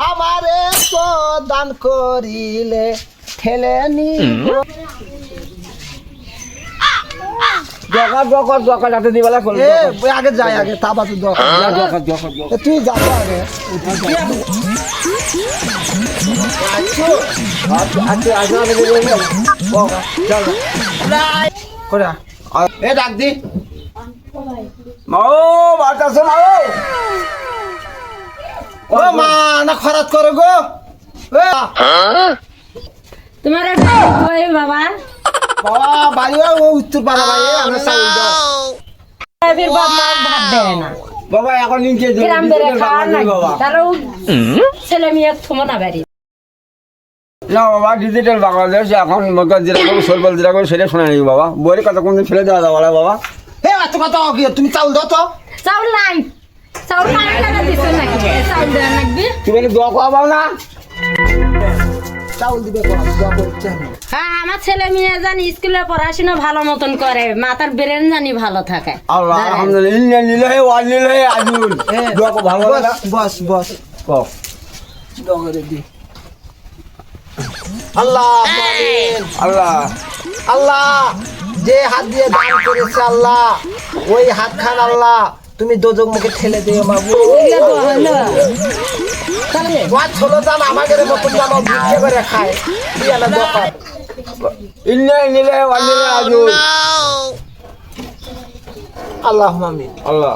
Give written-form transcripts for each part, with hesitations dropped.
আমারে তো দান করিলে ঠেলে নি আগে যাই আগে তা বাতু তুই যাবো আগে ডাক দি ও মা না খরাত করে গো তোমার বাবা বাড়ি উত্তর পাড়া ভাই আমরা চাউল দাও ভাত দেয় না বাবা এখন নিচে গ্রাম বেড়ে খাওয়ার নাই তারও ছেলে মেয়ে থমো না বাড়ি না বাবা ডিজিটাল বাংলাদেশ এখন যেরকম সরবল যেরকম সেটা শোনা নেই বাবা বইয়ের কথা কোনদিন ফেলে দেওয়া যাবে না বাবা হে এত কথা কি তুমি চাউল দাও তো চাউল নাই চাউল নাই টাকা দিছো নাকি চাউল দেওয়া লাগবে তুমি কি দোয়া খাওয়াবো না চাউল দিবে কোন দোয়া করতে হ্যাঁ আমার ছেলে মেয়ে জানি স্কুলে পড়াশোনা ভালো মতন করে মাথার ব্রেন জানি ভালো থাকে আল্লাহ আলহামদুলিল্লাহ ইন্না লিল্লাহি ওয়া ইন্না ইলাইহি রাজিউন দোয়া কো ভালো না বস বস কো দোয়া করে দি আল্লাহ আমিন আল্লাহ আল্লাহ যে হাত দিয়ে দান করেছে আল্লাহ ওই হাত খান আল্লাহ তুমি দোজক মুখে ঠেলে দিও মাগো ওয়া ছোলো দাম আমাদের মতন দাম ভিক্ষে করে খায় কি আলা দোকান ইন্না লিল্লাহি ওয়া ইন্না ইলাইহি রাজিউন আল্লাহ আমিন আল্লাহ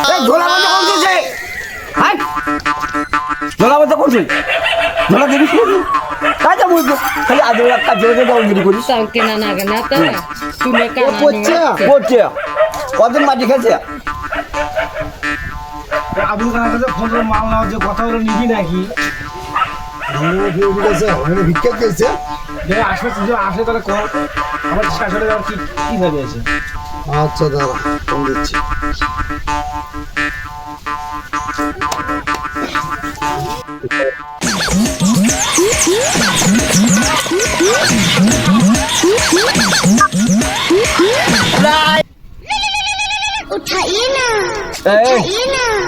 এই ঝোলা বন্ধ কোন দিছে হাই ঝোলা বন্ধ করছিস ঝোলা দিবি কাজে বুঝছো খালি আদর একটা জোরে দাও গিরি করিস সাউকে না না না তো তুমি কানা পড়ছে কদিন মাটি খেয়েছে আবুল কানার কাছে ফোন করে মাল নেওয়ার যে কথা হলো নিবি নাকি ভিক্ষা দিয়েছে আসবে যে আসে তাহলে কর আমার শাশুড়ি আর কি কি ভাবে আছে আচ্ছা দাঁড়া ফোন দিচ্ছি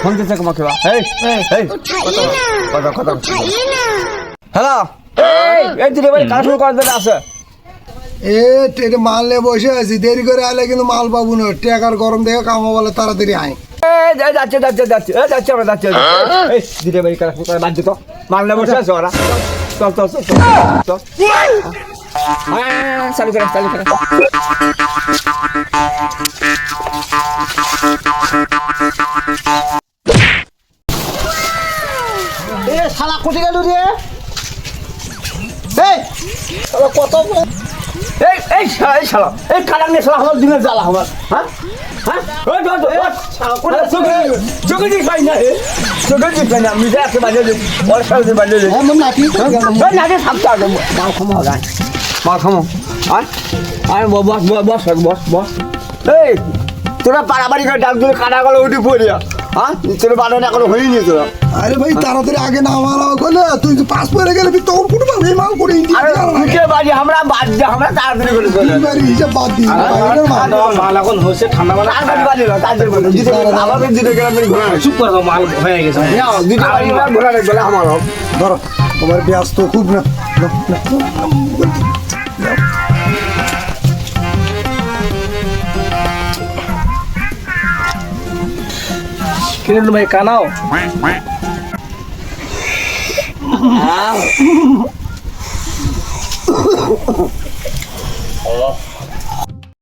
ফোন দিচ্ছে তোমাকে হ্যালো এই দিদি ভাই কাজ করার জন্য আছে মাল নিয়ে বসে আছি দেরি করে আলে কিন্তু মাল পাবো না টাকার গরম দেখে কামা বলে তাড়াতাড়ি আয় যাচ্ছে দিদি ভাই কাজ করে বাদ দিত মারলে বসে আছে ওরা চল চালু করে এ শালা কোথায় গেল রে এই শালা কত এই শালা এই কালার নিয়ে শালা আমার দিনের জ্বালা আমার হ্যাঁ চোখে দিস পাই না চোখে দিস পাই না মিজে আছে বাজে বর্ষা বাজে এমন নাকি নাকি থাকতে হবে মাল খামো মাল খামো আর বস এই তোরা পাড়াবাড়ি করে ডাক দিলে কাটা গেলো উঠে পড়িয়া হ্যাঁ তোর বানানো এখনো হয়নি তোরা আরে ভাই তাড়াতাড়ি আগে না মালা করলে তুই তো পাস পরে গেলে তখন কোনো পাবি মাল করে বাড়ি আমরা বাদ দিয়ে আমরা তাড়াতাড়ি করে হিসাব বাদ দিই মাল এখন হচ্ছে ঠান্ডা মাল আবার দুটো গ্রামের ঘোরা চুপ করে দাও, মাল হয়ে গেছে দুটো বাড়ি ঘোরা বলে আমার ধরো তোমার ব্যস্ত খুব না কিরণ ভাই কানাও